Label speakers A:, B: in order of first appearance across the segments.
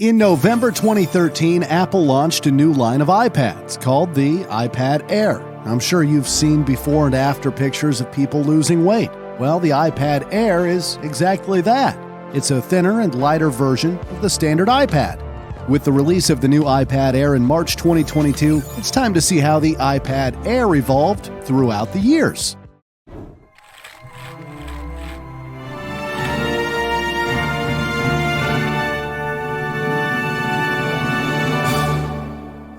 A: In November 2013, Apple launched a new line of iPads called the iPad Air. I'm sure you've seen before and after pictures of people losing weight. Well, the iPad Air is exactly that. It's a thinner and lighter version of the standard iPad. With the release of the new iPad Air in March 2022, it's time to see how the iPad Air evolved throughout the years.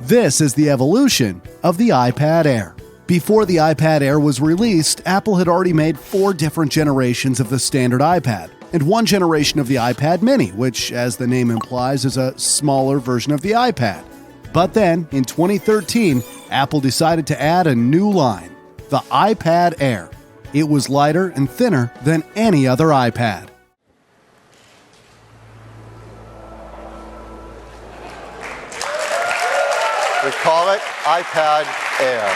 A: This is the evolution of the iPad Air. Before the iPad Air was released, Apple had already made 4 different generations of the standard iPad, and 1 generation of the iPad mini, which, as the name implies, is a smaller version of the iPad. But then, in 2013, Apple decided to add a new line, the iPad Air. It was lighter and thinner than any other iPad.
B: We call it iPad Air.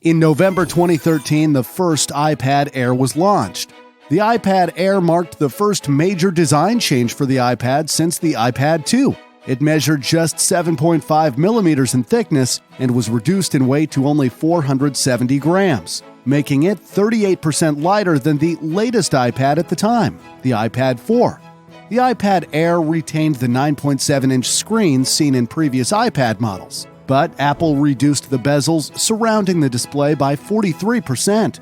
A: In November 2013, the first iPad Air was launched. The iPad Air marked the first major design change for the iPad since the iPad 2. It measured just 7.5 millimeters in thickness and was reduced in weight to only 470 grams, making it 38% lighter than the latest iPad at the time, the iPad 4. The iPad Air retained the 9.7-inch screen seen in previous iPad models, but Apple reduced the bezels surrounding the display by 43%.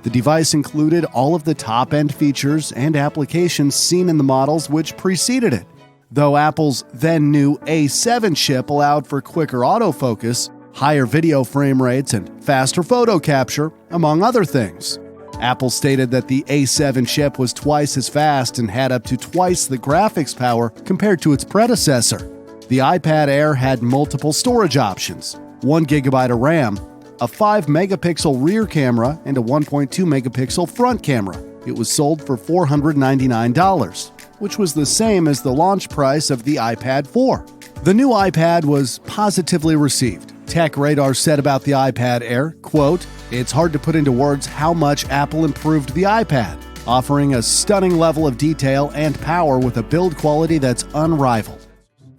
A: The device included all of the top-end features and applications seen in the models which preceded it, though Apple's then-new A7 chip allowed for quicker autofocus, higher video frame rates, and faster photo capture, among other things. Apple stated that the A7 chip was twice as fast and had up to twice the graphics power compared to its predecessor. The iPad Air had multiple storage options, 1 GB of RAM, a 5-megapixel rear camera, and a 1.2-megapixel front camera. It was sold for $499, which was the same as the launch price of the iPad 4. The new iPad was positively received. Tech Radar said about the iPad Air, quote, "It's hard to put into words how much Apple improved the iPad, offering a stunning level of detail and power with a build quality that's unrivaled."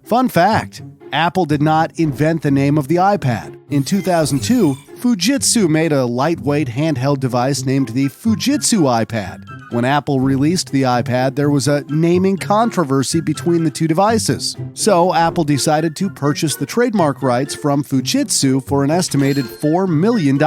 A: Fun fact, Apple did not invent the name of the iPad. In 2002, Fujitsu made a lightweight handheld device named the Fujitsu iPad. When Apple released the iPad, there was a naming controversy between the two devices. So Apple decided to purchase the trademark rights from Fujitsu for an estimated $4 million.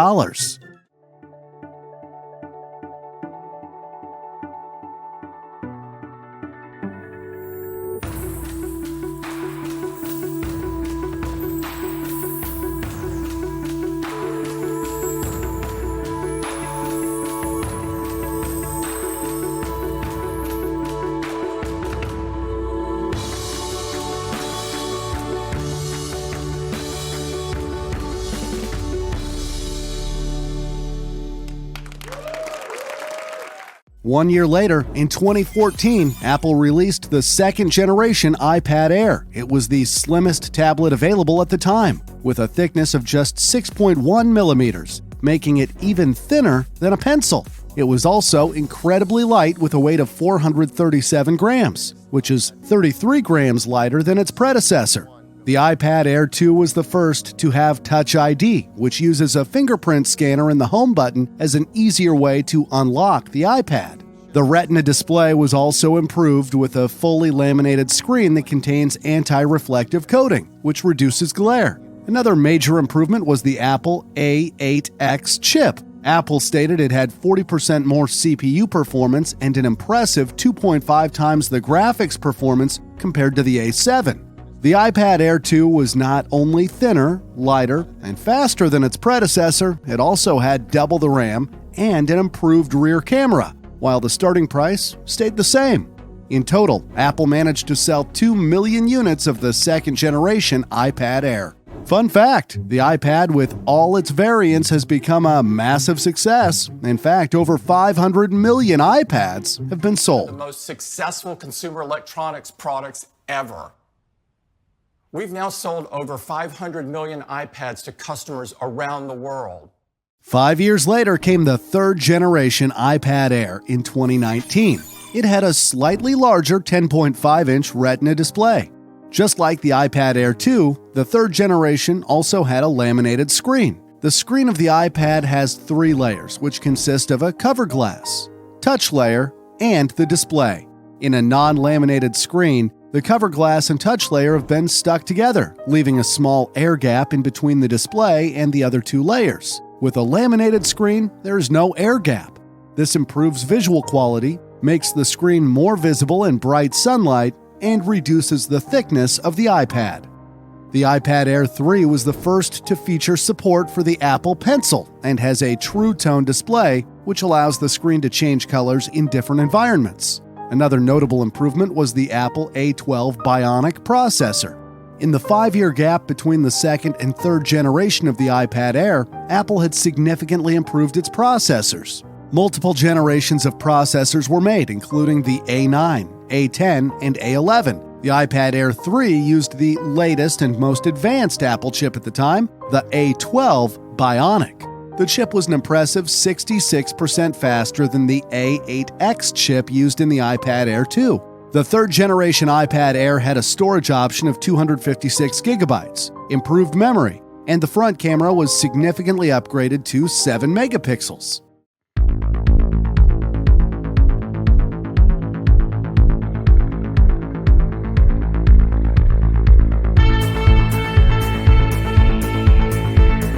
A: One year later, in 2014, Apple released the second generation iPad Air. It was the slimmest tablet available at the time, with a thickness of just 6.1 millimeters, making it even thinner than a pencil. It was also incredibly light with a weight of 437 grams, which is 33 grams lighter than its predecessor. The iPad Air 2 was the first to have Touch ID, which uses a fingerprint scanner in the home button as an easier way to unlock the iPad. The Retina display was also improved with a fully laminated screen that contains anti-reflective coating, which reduces glare. Another major improvement was the Apple A8X chip. Apple stated it had 40% more CPU performance and an impressive 2.5 times the graphics performance compared to the A7. The iPad Air 2 was not only thinner, lighter, and faster than its predecessor, it also had double the RAM and an improved rear camera, while the starting price stayed the same. In total, Apple managed to sell 2 million units of the second generation iPad Air. Fun fact, the iPad with all its variants has become a massive success. In fact, over 500 million iPads have been sold.
C: The most successful consumer electronics products ever. We've now sold over 500 million iPads to customers around the world.
A: 5 years later came the third generation iPad Air in 2019. It had a slightly larger 10.5-inch Retina display. Just like the iPad Air 2, the third generation also had a laminated screen. The screen of the iPad has 3 layers, which consist of a cover glass, touch layer, and the display. In a non-laminated screen, the cover glass and touch layer have been stuck together, leaving a small air gap in between the display and the other 2 layers. With a laminated screen, there is no air gap. This improves visual quality, makes the screen more visible in bright sunlight, and reduces the thickness of the iPad. The iPad Air 3 was the first to feature support for the Apple Pencil and has a True Tone display, which allows the screen to change colors in different environments. Another notable improvement was the Apple A12 Bionic processor. In the 5-year gap between the second and third generation of the iPad Air, Apple had significantly improved its processors. Multiple generations of processors were made, including the A9, A10, and A11. The iPad Air 3 used the latest and most advanced Apple chip at the time, the A12 Bionic. The chip was an impressive 66% faster than the A8X chip used in the iPad Air 2. The third generation iPad Air had a storage option of 256 GB, improved memory, and the front camera was significantly upgraded to 7 megapixels.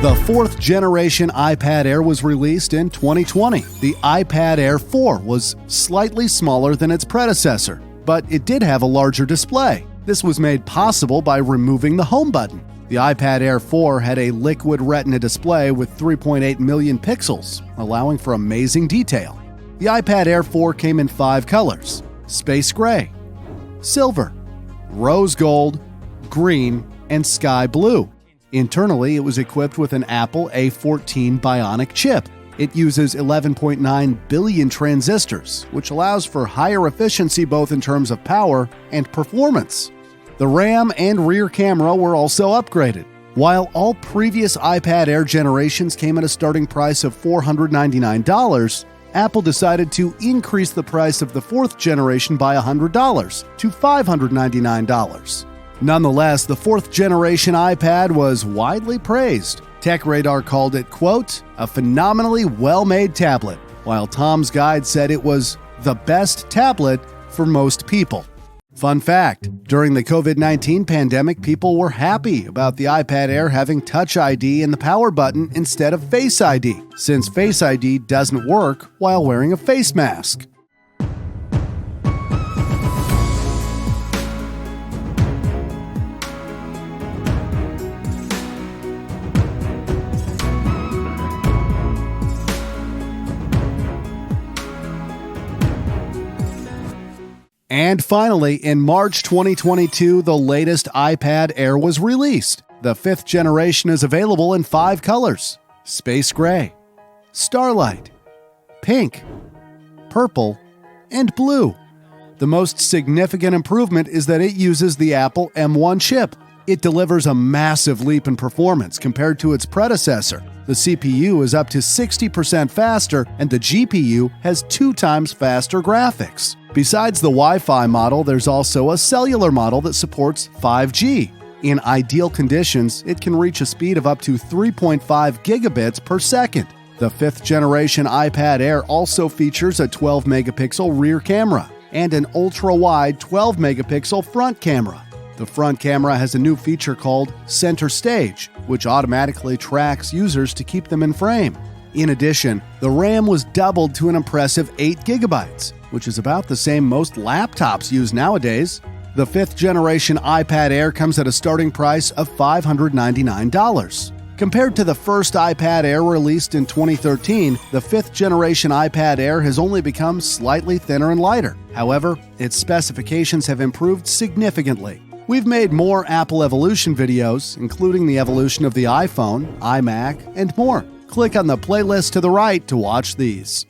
A: The fourth generation iPad Air was released in 2020. The iPad Air 4 was slightly smaller than its predecessor, but it did have a larger display. This was made possible by removing the home button. The iPad Air 4 had a liquid Retina display with 3.8 million pixels, allowing for amazing detail. The iPad Air 4 came in 5 colors: space gray, silver, rose gold, green, and sky blue. Internally, it was equipped with an Apple A14 Bionic chip. It uses 11.9 billion transistors, which allows for higher efficiency both in terms of power and performance. The RAM and rear camera were also upgraded. While all previous iPad Air generations came at a starting price of $499, Apple decided to increase the price of the fourth generation by $100 to $599. Nonetheless, the fourth generation iPad was widely praised. TechRadar called it, quote, a phenomenally well-made tablet, while Tom's Guide said it was the best tablet for most people. Fun fact, during the COVID-19 pandemic, people were happy about the iPad Air having Touch ID in the power button instead of Face ID, since Face ID doesn't work while wearing a face mask. And finally, in March 2022, the latest iPad Air was released. The fifth generation is available in 5 colors: space gray, starlight, pink, purple, and blue. The most significant improvement is that it uses the Apple M1 chip. It delivers a massive leap in performance compared to its predecessor. The CPU is up to 60% faster, and the GPU has 2 times faster graphics. Besides the Wi-Fi model, there's also a cellular model that supports 5G. In ideal conditions, it can reach a speed of up to 3.5 gigabits per second. The 5th generation iPad Air also features a 12-megapixel rear camera and an ultra-wide 12-megapixel front camera. The front camera has a new feature called Center Stage, which automatically tracks users to keep them in frame. In addition, the RAM was doubled to an impressive 8 gigabytes, which is about the same most laptops use nowadays. The 5th generation iPad Air comes at a starting price of $599. Compared to the first iPad Air released in 2013, the 5th generation iPad Air has only become slightly thinner and lighter. However, its specifications have improved significantly. We've made more Apple evolution videos, including the evolution of the iPhone, iMac, and more. Click on the playlist to the right to watch these.